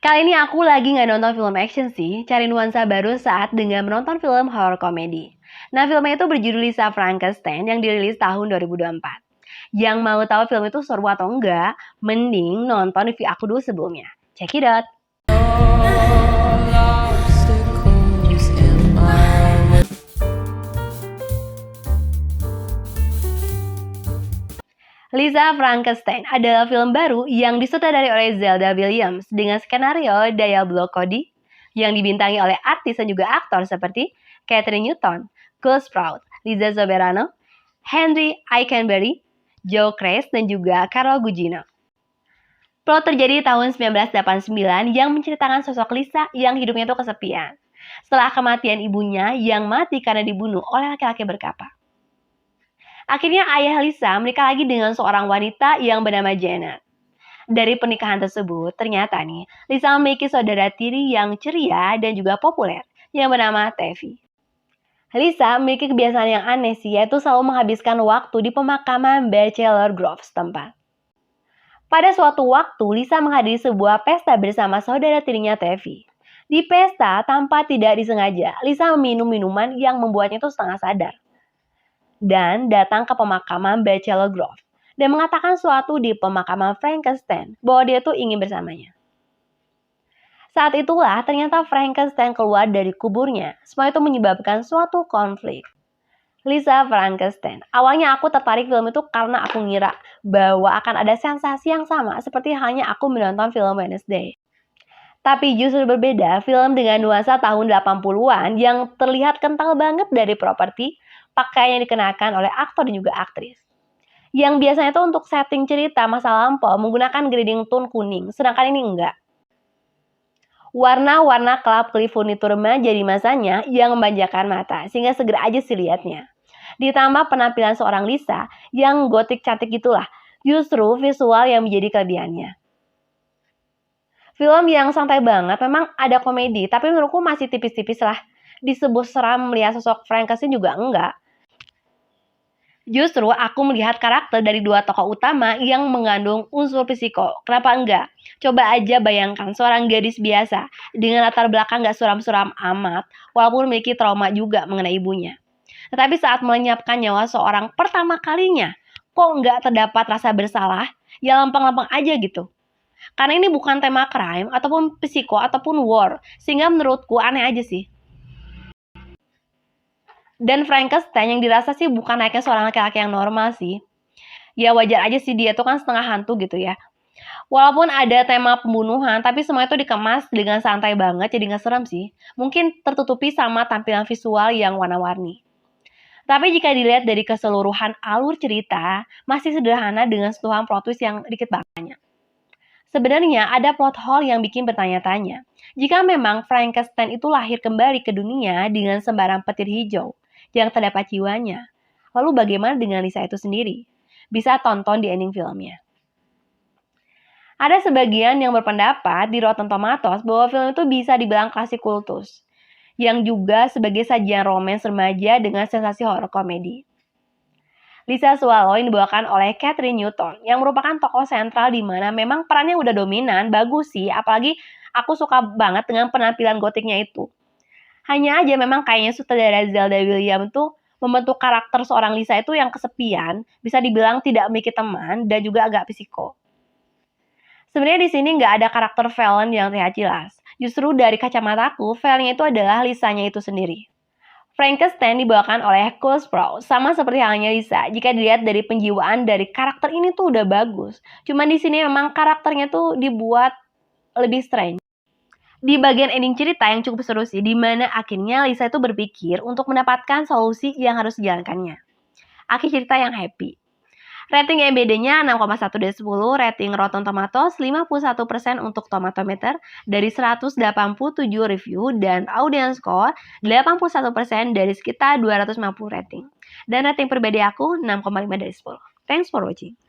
Kali ini aku lagi nggak nonton film action sih, cari nuansa baru saat dengan menonton film horror komedi. Nah, filmnya itu berjudul Lisa Frankenstein yang dirilis tahun 2024. Yang mau tahu film itu seru atau enggak, mending nonton review aku dulu sebelumnya. Check it out! Lisa Frankenstein adalah film baru yang disutradari oleh Zelda Williams dengan skenario Diablo Cody yang dibintangi oleh artis dan juga aktor seperti Catherine Newton, Cole Sprouse, Liza Soberano, Henry Eikenberry, Joe Crace, dan juga Carol Gugino. Plot terjadi tahun 1989 yang menceritakan sosok Lisa yang hidupnya itu kesepian setelah kematian ibunya yang mati karena dibunuh oleh laki-laki berkapah. Akhirnya ayah Lisa menikah lagi dengan seorang wanita yang bernama Janet. Dari pernikahan tersebut, ternyata nih, Lisa memiliki saudara tiri yang ceria dan juga populer yang bernama Tevi. Lisa memiliki kebiasaan yang aneh sih, yaitu selalu menghabiskan waktu di pemakaman Bachelor Grove setempat. Pada suatu waktu, Lisa menghadiri sebuah pesta bersama saudara tirinya Tevi. Di pesta, tanpa tidak disengaja, Lisa meminum minuman yang membuatnya itu setengah sadar dan datang ke pemakaman Bachelor Grove dan mengatakan suatu di pemakaman Frankenstein bahwa dia tuh ingin bersamanya. Saat itulah ternyata Frankenstein keluar dari kuburnya. Semua itu menyebabkan suatu konflik. Lisa Frankenstein. Awalnya aku tertarik film itu karena aku ngira bahwa akan ada sensasi yang sama seperti halnya aku menonton film Wednesday. Tapi justru berbeda, film dengan nuansa tahun 80-an yang terlihat kental banget dari properti, pakaian yang dikenakan oleh aktor dan juga aktris. Yang biasanya itu untuk setting cerita masa lampau menggunakan grading tone kuning, sedangkan ini enggak. Warna-warna kelap-kelip furnitur remaja di masanya yang memanjakan mata, sehingga segera aja sih lihatnya. Ditambah penampilan seorang Lisa yang gotik cantik gitulah, justru visual yang menjadi kelebihannya. Film yang santai banget, memang ada komedi, tapi menurutku masih tipis-tipis lah. Disebut seram melihat sosok Frankenstein juga enggak. Justru aku melihat karakter dari dua tokoh utama yang mengandung unsur psiko. Kenapa enggak? Coba aja bayangkan seorang gadis biasa dengan latar belakang gak suram-suram amat, walaupun memiliki trauma juga mengenai ibunya. Tetapi saat melenyapkan nyawa seorang pertama kalinya, kok nggak terdapat rasa bersalah? Ya lempeng-lempeng aja gitu. Karena ini bukan tema crime, ataupun psiko, ataupun war. Sehingga menurutku aneh aja sih. Dan Frankenstein yang dirasa sih bukan layaknya seorang laki-laki yang normal sih. Ya wajar aja sih dia tuh kan setengah hantu gitu ya. Walaupun ada tema pembunuhan, tapi semua itu dikemas dengan santai banget, jadi nggak serem sih. Mungkin tertutupi sama tampilan visual yang warna-warni. Tapi jika dilihat dari keseluruhan alur cerita, masih sederhana dengan sentuhan plot twist yang dikit banyak. Sebenarnya ada plot hole yang bikin bertanya-tanya. Jika memang Frankenstein itu lahir kembali ke dunia dengan sembarang petir hijau yang terdapat jiwanya, lalu bagaimana dengan Lisa itu sendiri? Bisa tonton di ending filmnya. Ada sebagian yang berpendapat di Rotten Tomatoes bahwa film itu bisa dibilang klasik kultus, yang juga sebagai sajian romans remaja dengan sensasi horor komedi. Lisa Swallow yang dibawakan oleh Catherine Newton yang merupakan tokoh sentral di mana memang perannya udah dominan, bagus sih, apalagi aku suka banget dengan penampilan gotiknya itu. Hanya aja memang kayaknya sutradara Zelda Williams tuh membentuk karakter seorang Lisa itu yang kesepian, bisa dibilang tidak memiliki teman dan juga agak psiko. Sebenarnya di sini nggak ada karakter Valen yang terlihat jelas. Justru dari kacamataku, Valennya itu adalah Lisanya itu sendiri. Frankenstein dibawakan oleh Cole Sprouse, sama seperti halnya Lisa. Jika dilihat dari penjiwaan dari karakter ini tuh udah bagus. Cuman di sini memang karakternya tuh dibuat lebih strange. Di bagian ending cerita yang cukup seru sih, di mana akhirnya Lisa itu berpikir untuk mendapatkan solusi yang harus dijalankannya. Akhir cerita yang happy. Rating IMDb-nya 6,1 dari 10, rating Rotten Tomatoes 51% untuk Tomatometer dari 187 review, dan audience score 81% dari sekitar 250 rating. Dan rating pribadi aku 6,5 dari 10. Thanks for watching.